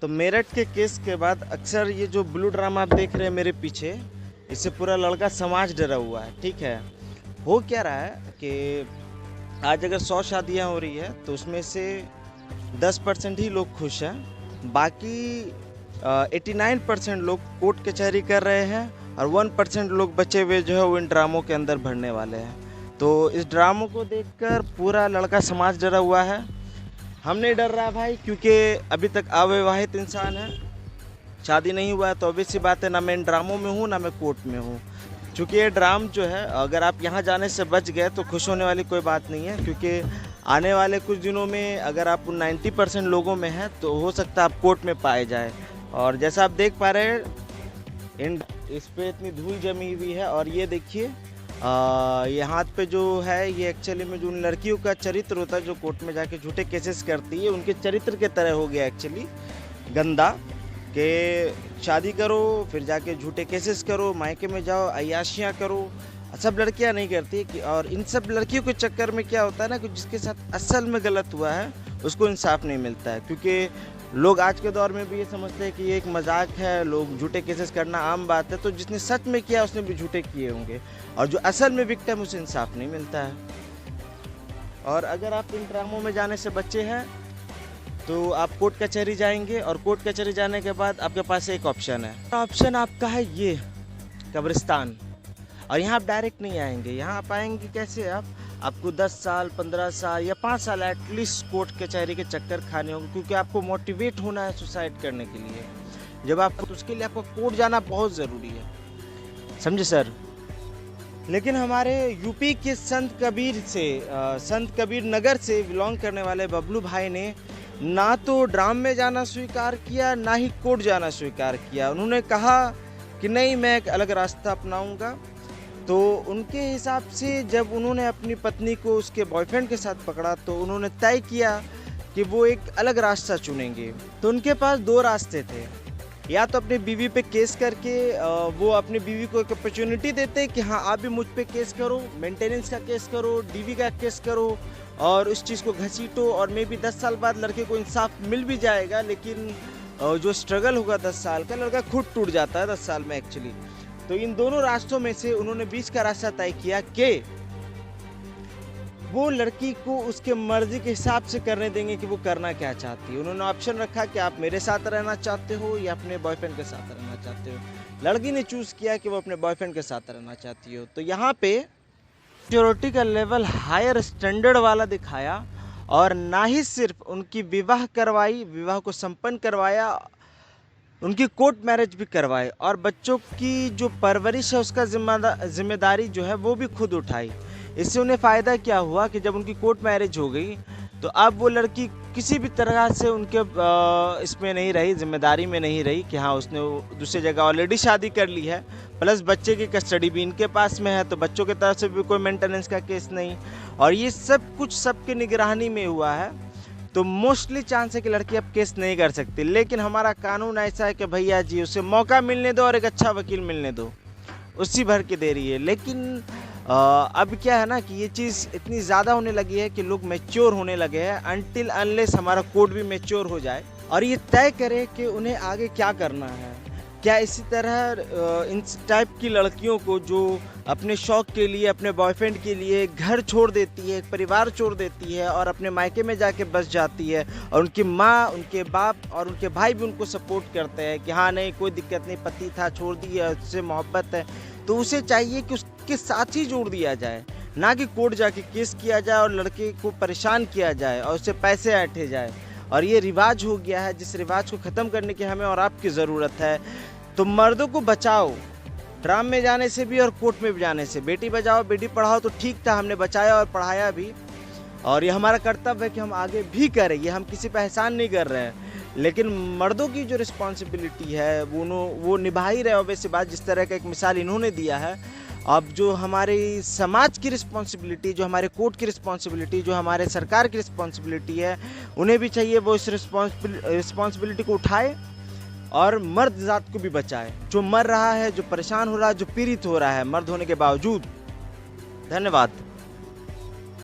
तो मेरठ के केस के बाद अक्सर ये जो ब्लू ड्रामा आप देख रहे हैं मेरे पीछे, इससे पूरा लड़का समाज डरा हुआ है। ठीक है, हो क्या रहा है कि आज अगर 100 शादियां हो रही है तो उसमें से 10% ही लोग खुश हैं, बाकी 89% लोग कोर्ट कचहरी कर रहे हैं और 1% लोग बचे हुए जो है वो इन ड्रामों के अंदर भरने वाले हैं। तो इस ड्रामों को देखकर पूरा लड़का समाज डरा हुआ है। हम नहीं डर रहा भाई, क्योंकि अभी तक अविवाहित इंसान है, शादी नहीं हुआ है, तो ऑब्वियस सी बात है ना मैं इन ड्रामों में हूँ ना मैं कोर्ट में हूँ। क्योंकि ये ड्राम जो है, अगर आप यहाँ जाने से बच गए तो खुश होने वाली कोई बात नहीं है, क्योंकि आने वाले कुछ दिनों में अगर आप 90% लोगों में हैं तो हो सकता है आप कोर्ट में पाए जाए। और जैसा आप देख पा रहे हैं इस पे इतनी धूल जमी हुई है, और ये देखिए ये हाथ पे जो है ये एक्चुअली में जो उन लड़कियों का चरित्र होता है जो कोर्ट में जाके झूठे केसेस करती है, उनके चरित्र के तरह हो गया एक्चुअली गंदा, कि शादी करो फिर जाके झूठे केसेस करो, मायके में जाओ अय्याशियाँ करो। सब लड़कियां नहीं करती कि, और इन सब लड़कियों के चक्कर में क्या होता है ना कि जिसके साथ असल में गलत हुआ है उसको इंसाफ नहीं मिलता है। क्योंकि लोग आज के दौर में भी ये समझते हैं कि ये एक मजाक है, लोग झूठे केसेस करना आम बात है, तो जिसने सच में किया उसने भी झूठे किए होंगे, और जो असल में विक्टिम उसे इंसाफ नहीं मिलता है। और अगर आप इन ड्रामों में जाने से बच्चे हैं तो आप कोर्ट कचहरी जाएंगे, और कोर्ट कचहरी जाने के बाद आपके पास एक ऑप्शन है। ऑप्शन आपका है ये कब्रिस्तान, और यहाँ आप डायरेक्ट नहीं आएंगे। यहाँ आप आएंगे कैसे? आपको 10 साल 15 साल या 5 साल एटलीस्ट कोर्ट कचहरी के चक्कर खाने होंगे, क्योंकि आपको मोटिवेट होना है सुसाइड करने के लिए। जब आपको, तो उसके लिए आपको कोर्ट जाना बहुत ज़रूरी है, समझे सर? लेकिन हमारे यूपी के संत कबीर नगर से बिलोंग करने वाले बबलू भाई ने ना तो ड्राम में जाना स्वीकार किया, ना ही कोर्ट जाना स्वीकार किया। उन्होंने कहा कि नहीं, मैं एक अलग रास्ता अपनाऊंगा। तो उनके हिसाब से जब उन्होंने अपनी पत्नी को उसके बॉयफ्रेंड के साथ पकड़ा तो उन्होंने तय किया कि वो एक अलग रास्ता चुनेंगे। तो उनके पास 2 रास्ते थे, या तो अपनी बीवी पे केस करके वो अपनी बीवी को एक अपॉर्चुनिटी देते कि हाँ आप भी मुझ पे केस करो, मेंटेनेंस का केस करो, डीवी का केस करो, और उस चीज़ को घसीटो, और मे भी 10 साल बाद लड़के को इंसाफ मिल भी जाएगा। लेकिन जो स्ट्रगल होगा 10 साल का, लड़का खुद टूट जाता है 10 साल में एक्चुअली। तो इन दोनों रास्तों में से उन्होंने बीच का रास्ता तय किया कि वो लड़की को उसके मर्जी के हिसाब से करने देंगे कि वो करना क्या चाहती है। उन्होंने ऑप्शन रखा कि आप मेरे साथ रहना चाहते हो या अपने बॉयफ्रेंड के साथ रहना चाहते हो। लड़की ने चूज किया कि वो अपने बॉयफ्रेंड के साथ रहना चाहती हो। तो यहाँ पे सिक्योरिटी का लेवल हायर स्टैंडर्ड वाला दिखाया, और ना ही सिर्फ उनकी विवाह करवाई, विवाह को संपन्न करवाया, उनकी कोर्ट मैरिज भी करवाए, और बच्चों की जो परवरिश है उसका जिम्मेदारी जो है वो भी खुद उठाई। इससे उन्हें फ़ायदा क्या हुआ कि जब उनकी कोर्ट मैरिज हो गई तो अब वो लड़की किसी भी तरह से उनके इसमें नहीं रही, जिम्मेदारी में नहीं रही कि हाँ उसने दूसरी जगह ऑलरेडी शादी कर ली है, प्लस बच्चे की कस्टडी भी इनके पास में है, तो बच्चों की तरफ से भी कोई मेंटेनेंस का केस नहीं, और ये सब कुछ सबके निगरानी में हुआ है। तो मोस्टली चांस है कि लड़की अब केस नहीं कर सकती। लेकिन हमारा कानून ऐसा है कि भैया जी उसे मौका मिलने दो और एक अच्छा वकील मिलने दो, उसी भर के दे रही है। लेकिन अब क्या है ना कि ये चीज़ इतनी ज़्यादा होने लगी है कि लोग मैच्योर होने लगे हैं, अनटिल अनलेस हमारा कोर्ट भी मैच्योर हो जाए और ये तय करे कि उन्हें आगे क्या करना है। क्या इसी तरह इन टाइप की लड़कियों को जो अपने शौक़ के लिए, अपने बॉयफ्रेंड के लिए घर छोड़ देती है, परिवार छोड़ देती है और अपने मायके में जाके बस जाती है, और उनकी माँ, उनके बाप और उनके भाई भी उनको सपोर्ट करते हैं कि हाँ नहीं कोई दिक्कत नहीं, पति था छोड़ दिया, उससे मोहब्बत है, तो उसे चाहिए कि उसके साथ ही जोड़ दिया जाए, ना कि कोर्ट जाके केस किया जाए और लड़के को परेशान किया जाए और उससे पैसे ऐंठे जाए। और ये रिवाज हो गया है, जिस रिवाज को ख़त्म करने की हमें और आपकी ज़रूरत है। तो मर्दों को बचाओ, ड्राम में जाने से भी और कोर्ट में भी जाने से। बेटी बचाओ बेटी पढ़ाओ तो ठीक था, हमने बचाया और पढ़ाया भी, और ये हमारा कर्तव्य है कि हम आगे भी करें, ये हम किसी पर एहसान नहीं कर रहे हैं। लेकिन मर्दों की जो रिस्पॉन्सिबिलिटी है वो निभा ही रहे। ऑब्वियस बात, जिस तरह का एक मिसाल इन्होंने दिया है, अब जो हमारी समाज की रिस्पॉन्सिबिलिटी, जो हमारे कोर्ट की रिस्पॉन्सिबिलिटी, जो हमारे सरकार की रिस्पॉन्सिबिलिटी है, उन्हें भी चाहिए वो इस रिस्पॉन्सिबिलिटी को उठाए और मर्द जात को भी बचाए, जो मर रहा है, जो परेशान हो रहा है, जो पीड़ित हो रहा है मर्द होने के बावजूद। धन्यवाद।